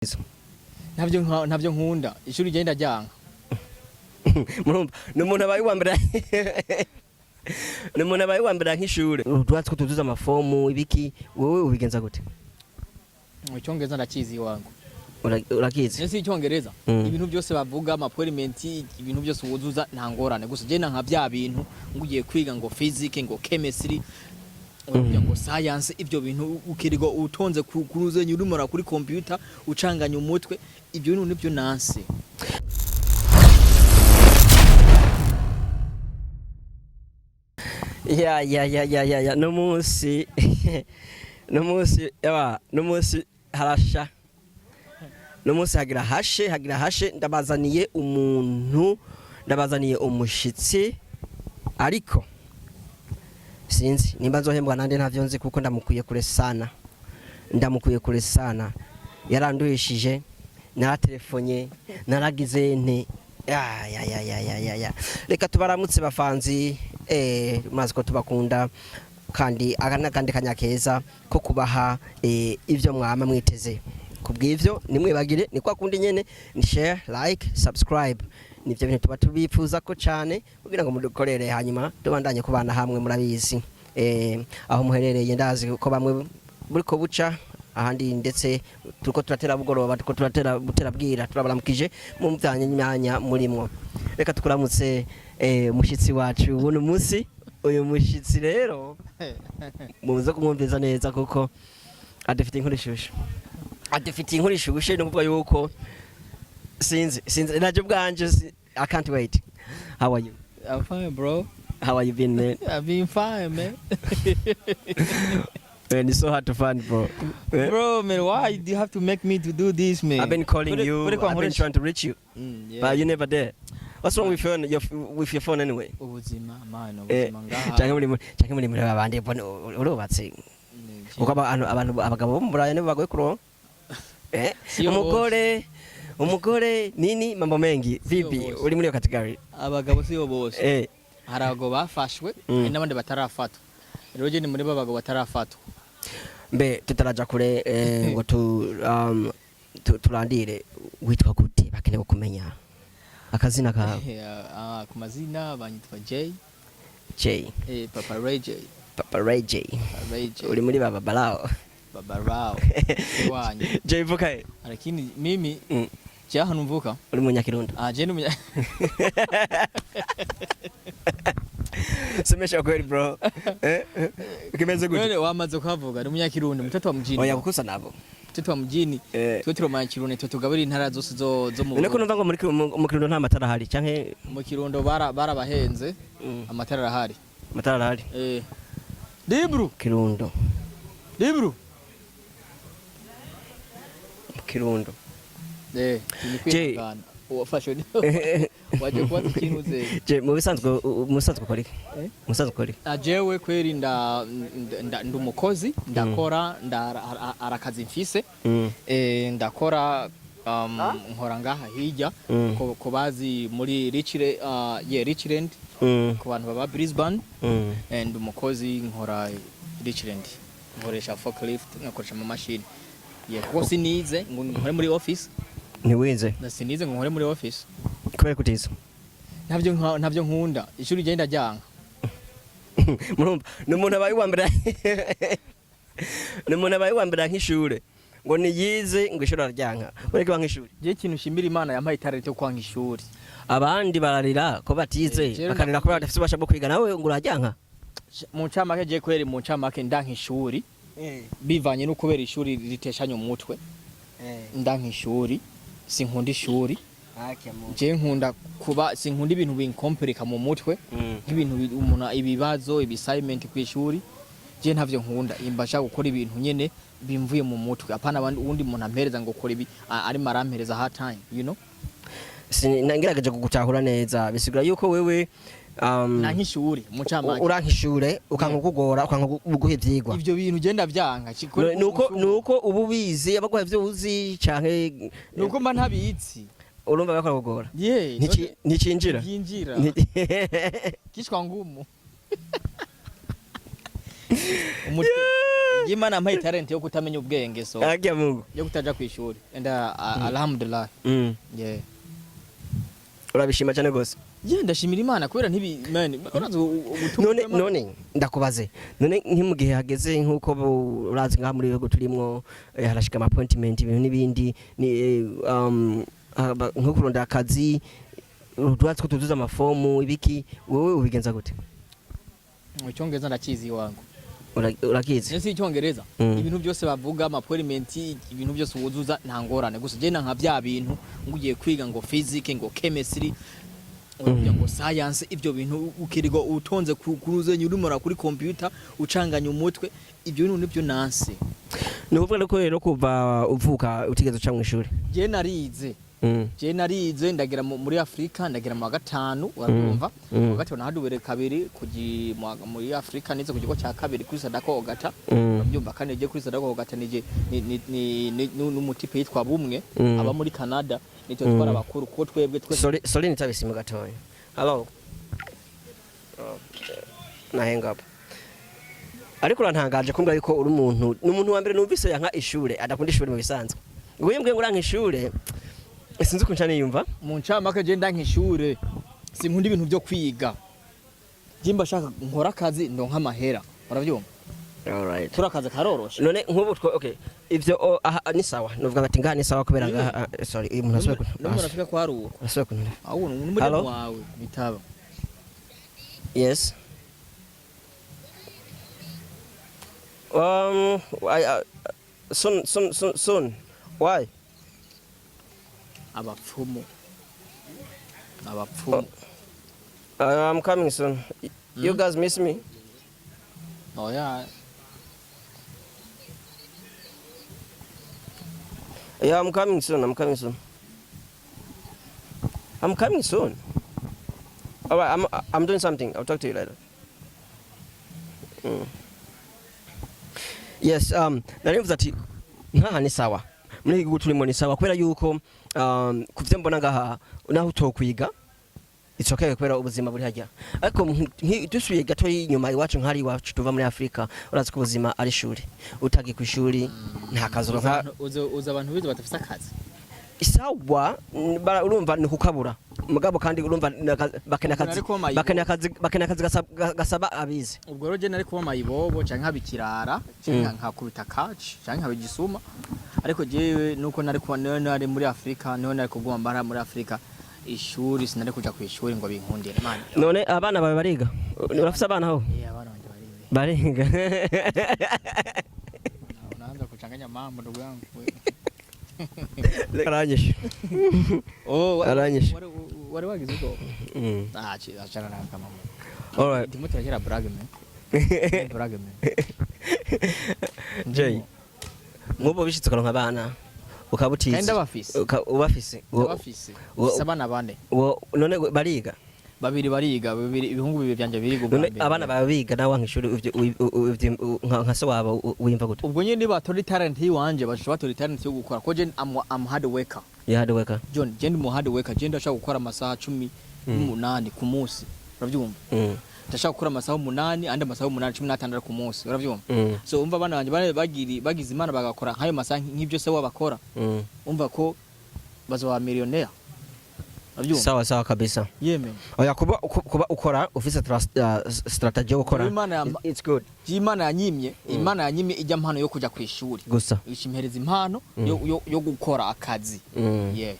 ntabyo nkunda ishuri genda ryanga murumva numuntu abaye wambera numuntu abaye wambera nk'ishure twatse kutuzuza amafomu ibiki wowe ubigenza gute icyongereza ndakizi wangu urakizi nese icyongereza ibintu byose bavuga appointment ibintu byose wuzuza nta ngorane gusa je nka bya bintu ngugiye kwiga ngo physics ngo chemistry ngo science ibyo bintu ukirigo utonze kuruzenye urumura kuri computer ucanganya umutwe ibyo bintu nibyo nanse ya no munsi harasha no munsi hagira hashe ndabazaniye umushitsi ariko sinzi nimba nzohembwa nande ntavyo nzi kuko ndamukuye kure sana yaranduhishije naratelefone naragize nte ya reka tubaramutse bafanzi maze ko tubakunda kandi kandi kanyakeza ko kubaha ivyo mwama mwiteze kubw'ivyo nimwibagire ni kwa kundi nyene ni share like subscribe nivyo bintu tuba tubifuza ko cyane kugira ngo mudukorere hanyuma tubandanye kubana hamwe murabizi aho muherereye ndazi ko bamwe buriko buca ahandi ndetse turiko turatera bugoroba turiko turatera bwira turabaramukije mu mvyanya nyanya murimwo reka tukuramutse mushitsi wacu ubuno munsi uyu mushitsi rero muze kumwumviza neza kuko adafite inkuru ishushe no kuvuga yuko sinzi naje bwanje I can't wait. How are you? I'm fine, bro. How are you been, man? I've been fine, man. Man, it's so hard to find, bro. Bro, man, why do you have to make me to do this, man? I've been calling you. I've been trying to reach you, yeah. But you're never there. What's wrong with your phone anyway? Ubuzima, man, ubuzima ngaha. Change muri babandi urubatse. Ukaba abantu abagabo muraye ne bagoye kuro. Umugore nini mambo mengi vipi uri muri yo category abagabo siyo bose harago bafashwe n'abandi batarafatwa rero je ni muri babagabo batarafatwa mbe tutaraja kure ngo turandire witwa gute bakeneye kumenya akazina kawe ku mazina banyitwa J Papa Ray J uri muri baba balao wanye J vukaye lakini mimi Jaha numvuka uri munyakirundo je ni semesha kweli bro ukimeze gute wewe wamaze kuhavuga ni munyakirundo mtoto wa mjini oya kukusa nabo mtoto wa mjini twe turi munyakirundo twe tugabira intara zose zo mu Niko numva ngo mu kirundo nta matara hari canke mu kirundo barabahenze amatara arahari Dibru kirundo kirundo nikwikana wafashe waje kuba ikinuze je mu bisanzwe ukora iki musanzwe ukora jewe kweri ndumukozi ndakora arakazi mfise ndakora nkora ngaha hirya ko bazi muri Richland ku bantu baba Brisbane and umukozi nkora Richland nkoresha forklift nakoresha ama machine kuko sinize ngo nkore muri office niwize sinize ngo nkore muri office kubera kutiza ntabyo nkunda ishuri genda ryanga murumva numuntu abaye wambera nk'ishure ngo niyize ngo ishuri aryanka ureke nk'ishuri je kintu shimira Imana yampaye talent yo kwanga ishuri abandi bararira ko batize bakarira ko badafite ubasha bwo kwiga nawe ngo urajyanka mu ncamake je kweri mu ncamake ndanka ishuri bivanye no kubera ishuri riteshanya umutwe ndanka ishuri sinkunda ishuri je nkunda kuba sinkunda ibintu binkomplika mu mutwe nk'ibintu umuntu ibibazo assignment ku ishuri je ntavyo nkunda imbasha gukora ibintu nyene bimvuye mu mutwe apana abandi undi muntu ampereza ngo ukora ibi ari marampereza hard time you know nangirageje kugutahura neza bisigura yuko wewe nankishuri mucamake urankishure ukankugora ukankuguha ivyigwa ivyo bintu genda vyanka nuko ububizi abaguha ivyo uzi canke nuko mba ntabizi urumva bakora kugora nticinjira kishwa ngumu umutwe Imana ampaye talent yo kutamenya ubwenge so Agia Mungu yo kutaja kwishuri and alhamdulillah yeah urabishima cyane gose ndashimira Imana kubera ntibi man none ndakubaze none nkimugihe hageze nkuko urazi ngaha muri yego turimo harashika appointment ibintu nibindi ni nko kuronda akazi urwatsi ko tuzuza amafomu ibiki wowe ubigenza gute Icyongereza ndakizi wangu urakizi nese icyongereza ibintu byose bavuga appointment ibintu byose wuzuza nta ngorane gusa je nka bya bintu ngugiye kwiga ngo physics ngo chemistry ngo science ibyo bintu ukirigo utonze kuruzenye urumura kuri computer ucanganya umutwe ibyo bintu nibyo nanse nuvuga ko rero kuva uvuka utigeze uca mu ishuri je narize ndagira muri Afrika ndagira mu gatanu urumva mu gatanu haduwere kabiri kugi muri Afrika nize ku kigo cya kabiri kuri Sadako Ogata byumva kandi je kuri Sadako Ogata nije ni n'umutipe yitwa Bumwe aba muri Canada nitwe twara bakuru ko twebwe sorry nitabisima gatoya hello okay na hang up ariko urantangaje kumbwa yuko uri umuntu wa mbere numvise yanka ishure adakunda ishure mu bisanzwe ngo uranka ishure sinzi ko ncane yumva mu ncamake je ndanka ishure sinkunda ibintu byo kwiga jimba shaka nkora akazi ndonka amahera uravyumva alright turakaza karoroshe none nkubu okay ivyo ni sawa nuvuga bati ngani sawa kubera ngaha sorry umuntu asubira ko numuntu afika kwa ruko asubira ko awu n'umuri wawe bitaba yes soon why abapfumu I'm coming soon. You guys miss me? Oh yeah. Yeah, I'm coming soon. All right, I'm doing something. I'll talk to you later. Yes, narivuze ati nkaha ni sawa. Muri igihugu turimo ni sawa kubera yuko kuvye mbona ngaha naho utokwiga itsokaye kubera ubuzima buri hajya ariko dusubiye gato inyuma iwacu nkari iwacu tuva muri Afrika urazi ko ubuzima ari ishuri utagi ku ishuri nta kazi nka uza abantu bize batafite akazi isawa urumva ni kukabura mugabo kandi urumva bakena akazi gasaba abize ubwo rero je nari kuba mayibobo canke nkabikirara canke nkakubita catch canke nkabigisuma ariko jewe nuko nari kuba nari muri Afrika niho nari kuguma mbara muri Afrika ishuri sinari kuja ku ishuri ngo binkundire man none abana bawe bariga urafise abana aho abana banje bariga unaanza kuchanganya mambo ndugu yangu aranyishe aranyishe wari wagize uko achana na kama all right ndimutera brag man Jay mubo bishitse karonka abana ukabutiza kandi ubafise sabana bane none bariga babiri bariga ibihungu bibiri byanje biri none abana babiga nawe nkishuri nka so wabo wimva gute ubwo nyine batori talent yiwanje bashobora batori talent yo gukora ko je am hard worker John je ndi mu hard worker je ndashaka gukora amasaha 18 ku munsi uravyumva ndashaka gukora amasaha 8 andi amasaha 16 ku munsi uravyumva so umva abana banje bagize imana bagakora nkayo masaha nk'ibyo se wabakora umva ko bazoba millionaire sawa sawa kabisa yeme oya kuba ukora ufise strategy yo gukora it's good Imana yanyimye ijya mpano yo kuja ku ishuri gusa ishimhereza impano yo gukora akazi yeah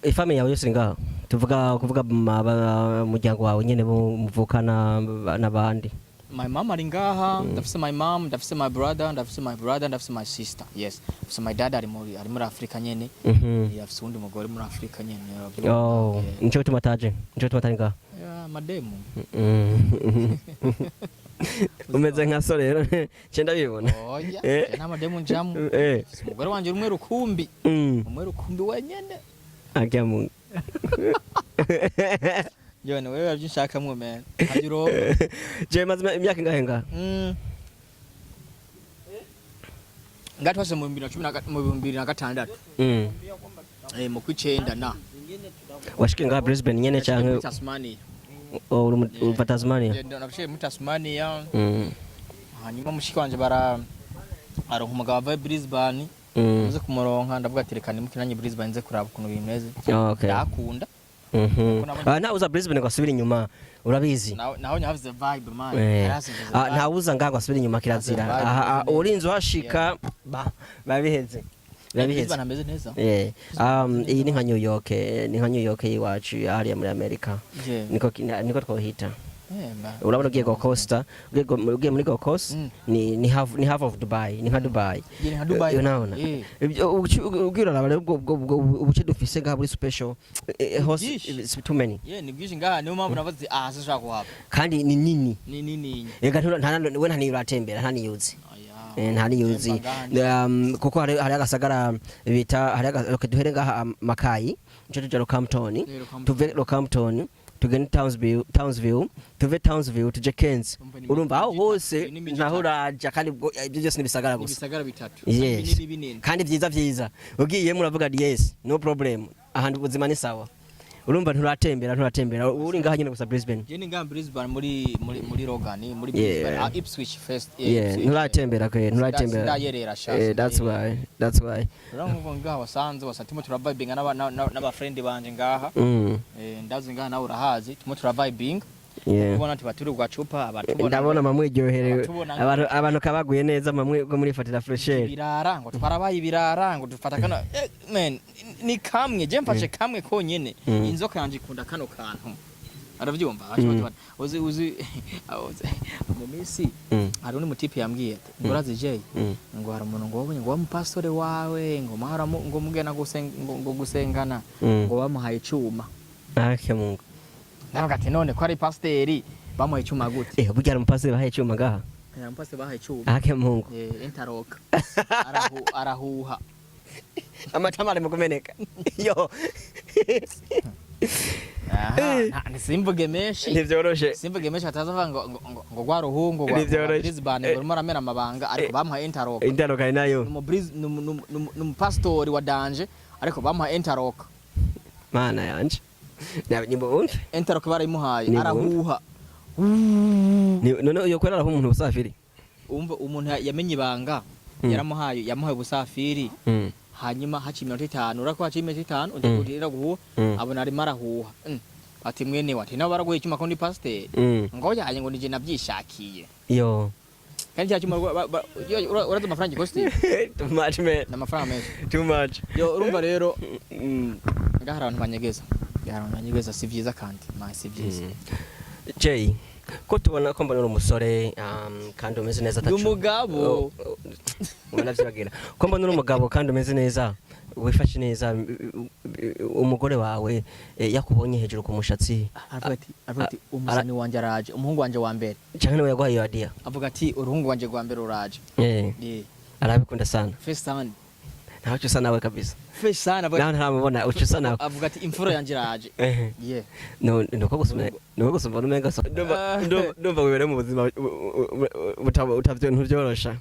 ifamiye yawe yose ngaho kuvuga muryango wawe nyene muvukana nabandi my mom ari ngaha ndafise my mom ndafise my brother ndafise my sister yes so my dad ari muri Afrika nyene yafise undi mugore muri Afrika nyene nico tumataje ngaha mademu umeze nka so rero cyenda bibona na mademu njamu umugore wanje rumwe rukumbi wenyene ajya mu Jone wewe abyinshaka mu man ajiro je maze imyaka ingahenga ngatwase mu 2016 mu kwicenda na washike nga Brisbane nyene canke Tasmania uri Tasmania nabashe mu Tasmania hanyuma mushiki wanje aronka umugabo ava Brisbane uze kumuronka ndavuga ati reka nimukinanye Brisbane nze kuraba ukuntu bimeze ndakunda nta uza Brisbane ngo asubire inyuma urabizi naho nyavuze vibe man nta uza ngaho asubire inyuma kirazira urinze uhashika babiheze Brisbane ameze neza iyi ni nka New York yiwacu hariya muri America niko twohita urabona ugiye go Costa ugiye muri go Coast ni half of Dubai ni nka Dubai unaona ubwira abantu ubuce dufise ngaha muri special host too many ni bwije ngaha niyo mpamvu navuze sishaka kuhaba kandi ni nini ega we nta niratembera nta niyuzi nta niyuzi kuko hari agasagara bita hari duhere ngaha Makayi cyo tujya Rockhampton tuve Rockhampton tugende Townsville tuve Townsville tuje Kenzi urumva aho hose naho raja kandi ibyo byose nibisagara gusa ibisagara bitatu kandi byiza ugiye muravuga yes no problem ahandi ubuzima ni sawa urumva nturatembera uri ngaha nyine gusa Brisbane je ni ngaha Brisbane muri Logan muri Brisbane Ipswich first nturatembera that's why urango ngaha wasanze wasatimo turavibinga n'aba friend banje ngaha ndazi ngaha nawe urahazi timo turavibinga ubona ati baturi kwa cupa abatubona ndabona mamwiryoherewe abantu kabaguye neza mamwe go muri fatira fresher birara ngo twarabaye ibirara ngo dufata kana man ni kamwe je mfashe kamwe konyene inzoka yanje ikunda kano kantu aravyumva uzi mu misi hari undi mutipe yambwiye ati ngorazi je ngo hari umuntu ngo wabonye ngo wamupastore wawe ngo mahara ngo mugena gusengana ngo bamuhaye icuma Mungu ndavuga ati none ko ari pasteri bamuhaye icuma gute burya umupasteri bahaye icuma ngaha umupasteri bahaye icuma Mungu interlock arahuha amatama ari mukumeneka yo simvuge menshi ntivyoroshe simvuge menshi atazava ngo gwaruhungu gwa Brisbane ngo maramera amabanga ariko bamuhaye interlock ari nayo pastori wa danje ariko bamuhaye interlock mana yanje nyimbo interlock barayimuhaye arahuha none uyo kwera araho umuntu busafiri umva umuntu yamenye ibanga yamuhaye busafiri hanyuma haci iminota 5 urako haci iminota 5 uje kugira guhuha abona ari marahuha ati mwene wati nawe baraguye icyuma ko ni pasteur ngo yaje ngo nije nabyishakiye yo kandi cyuma uraza amafaranga costume too much man n'amafaranga menshi too much yo urumva rero ngahara abantu banyegeza si vyiza kandi si vyiza Jay ko tubona ko mbona umusore kandi umeze neza atacu umugabo unavyagira ko mbona umugabo kandi umeze neza wifashe neza umugore wawe yakubonye hejuru ku mushatsi avuga ati umusani wanje araje umuhungu wanje wa mbere cyane we yaguhaye idea avuga ati uruhungu wanje rwa mbere uraje arabikunda sana first son ntaho cyusa nawe kabisa first son avuga ntamubona ucyusa nawe avuga ati imfura yanje iraje nuko gusumba numenga so ndumva wibere mu buzima utavyo ntuvyorosha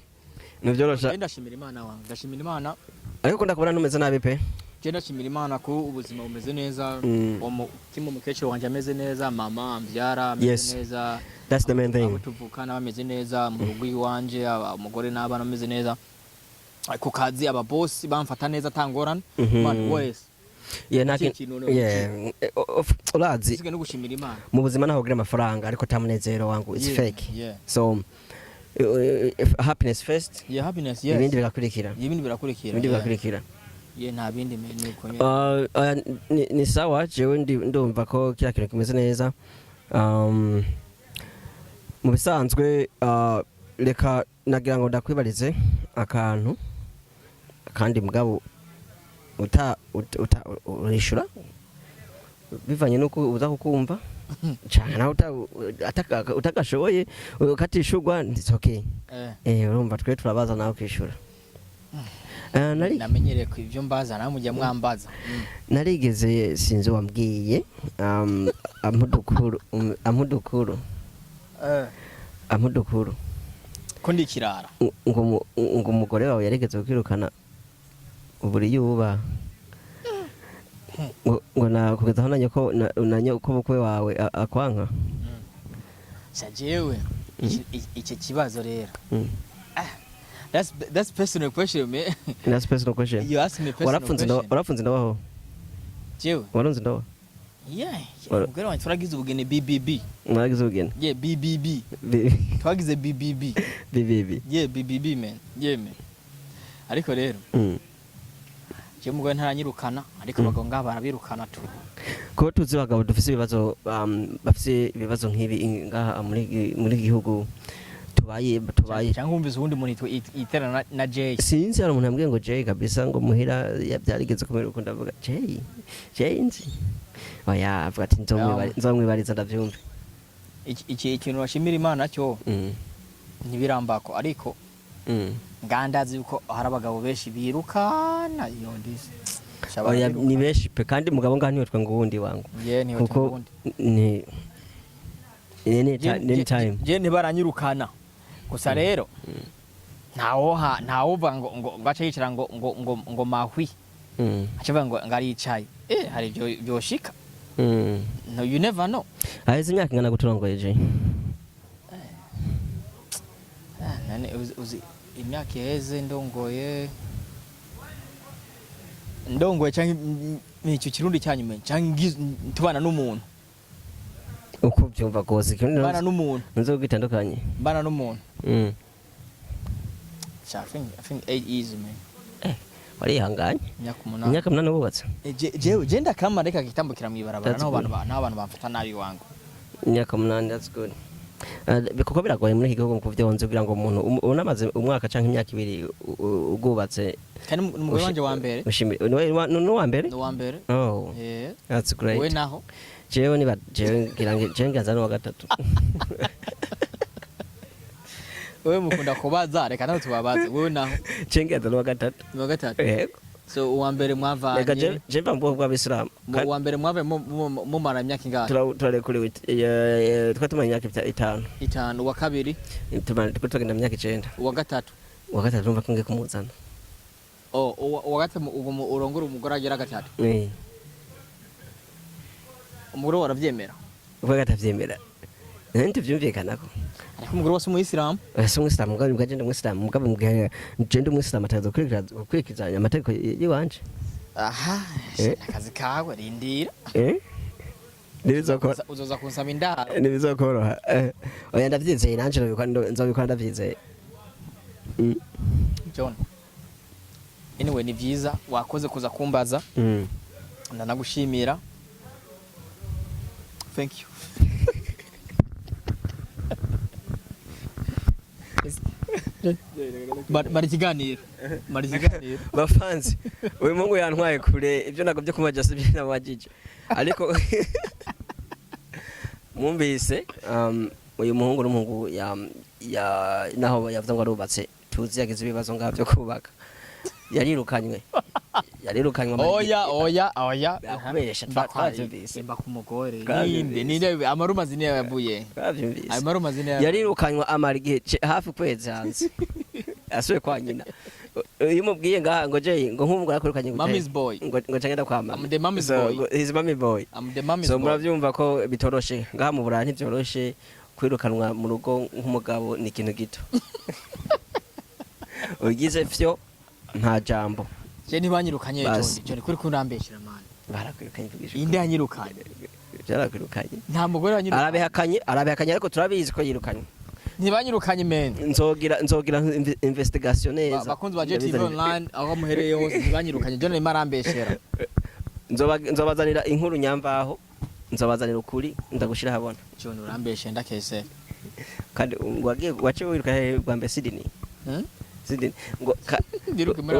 ndashimira Imana wangu ndashimira Imana ariko ndakubona numeze nabi pe ndashimira Imana ko ubuzima bumeze neza umutima umukecuru wanje ameze neza mama ambyara ameze neza that's the main thing tuvukana bameze neza mu rugo iwanje umugore n'abana bameze neza ku kazi aba boss bamfata neza tangorana man wese urazi no gushimira Imana mu buzima naho ugira amafaranga ariko tamunezero wangu it's fake so happiness first happiness ibindi birakurikira nta bindi ni sawa jewe ndumva ko kila kintu kimeze neza mu bisanzwe reka nagira ngo ndakwibarize akantu kandi mugabo urishura bivanye nuko uza kukumva cyane naho utagashoboye ukatishurwa it's okay urumva twe turabaza nawe kwishura namenyereye ko ibyo mbaza nawe mujya mwambaza narigeze sinzi wambwiye amudukuru ko ndikirara ngo umugore wawe yarigeze kwirukana uburi yuba ngo nakugeza aho nanyo ko bukwe wawe akwanka jewe iki kibazo rero that's personal question man. That's personal question. You ask me personal question. Warafunze ndabaho jewe warunze ndabaho yeah umugore wanjye turagize ubugeni BBB mwaragize ubugeni yeah BBB twagize BBB yeah BBB man yeah man ariko rero jewe umugore ntaranyirukana ariko abagabo ngaba barabirukana tu ko tuzi bagabo dufise ibibazo bafise ibibazo nk'ibi ngaha muri gihugu tubaye cyangwa umvise ubundi muntu iterana na Jay sinzi hari umuntu yambwiye ngo Jay kabisa ngo muhira yabyarigeze kumera uko ndavuga Jay nzi oya avuga ati nzomwibariza ndavyumve iki ikintu washimira Imana cyo ntibirambako ariko ngandazi uko hari abagabo benshi birukana iyo ndise oya ni benshi pe kandi mugabo nganiyotwe ngo wundi wangu kuko ni time je ntibaranyirukana gusa rero ntawuva ngo gace yicara ngo mahwi acavuga ngo ngaricaye hari byoshika no you never know aheze imyaka ingana guturongoye je nane uzi imyaka iheze ndongoye cyangwa nicyo kirundi cyanyume cyangwa tubana n'umuntu uko byumva gose bana n'umuntu nzo gitandukanye bana n'umuntu I think 8 years man wari hanganye imyaka 8 bubatse je ndakama reka kitambukira mu ibarabara naho abantu bamfata nabi wangu imyaka 8 that's good bikuko biragoye muri higo ngo vyonze kugira ngo umuntu unamaze umwaka canke imyaka 2 ugubatse kandi umugore wanje wa mbere no wa mbere oh yeah that's great we naho jewe ni jewe ngirange no wa gatatu wewe mukunda kubaza reka naho tubabaze wewe naho cengaza no wa gatatu yego so uwa mbere mwavanye reka je mva bwa Islam uwa mbere mwave mu mara imyaka ingahe turarekuriwe twatumanye imyaka 5 uwa kabiri tugenda imyaka 9 uwa gatatu numva ko ngiye kumuzana uwa gatatu urongora umugore agera gatatu umugore waravyemera uva gatavyemera nende vyumvikanako ariko umugore wose umuyisilamu mugabo bwaje ndumuyisilamu mugabo mbwiye nje umuyisilamu atazo kwikizanya amategeko yiwanje aha akazi kawe rindira nibizokora uzoza kunsaba indaro nibizokoroha oya ndavyizeye nanje nzobikora ndavyizeye John anyway ni vyiza wakoze kuza kumbaza ndanagushimira thank you Mari kiganiro bafanzi uyu mungu yantwaye kure ibyo nagobye kumaja sibye nabajije ariko mumbise uyu muhungu n'umuhungu ya naho yavuze ngo arubatse tuzi yagize ibibazo ngavyo kubaka yarirukanywe oya yakubesha twavyumvise bakumugore ninde amarumazi niyo yavuye amarumazi niyo yarirukanywa amarigihe hafi kwezi hanze asuye kwa nyina iyo mubwiye ngaha ngo je ngo nk'umugore akurukanye mommy's boy ngo cangenda kwa mama I'm the mommy's boy his mommy boy so muravyumva ko bitoroshe ngaha mu Burayi ntivyoroshe kwirukanwa mu rugo nk'umugabo ni ikintu gito ugize vyo nta jambo je ntibanyirukanye cyo kuri kunambeshira man barakwirukanye kugisha inde yanyirukanye byarakwirukanye nta mugore yanyirukanye arabihakanye ariko turabizi ko yirukanye ntibanyirukanye men nzogira investigation neza bakunzi ba TV online aho muhereye hose ntibanyirukanye je marambeshera nzobazanira inkuru nyamvaho nzobazanira ukuri ndagushira habona cyo nurambeshe ndakese kandi wace wiruka kwa Sydney Sydney ngo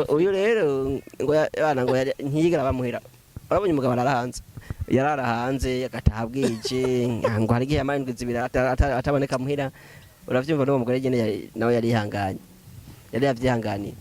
uyu rero ngo yana ngo ntiyigera bamuhira urabonye umugabo yarara hanze yakatahabwije ngo hari gihe amandwi zibira ataboneka muhira uravyumva no mugore nyene nawe yari ihanganye yari yavyihanganiye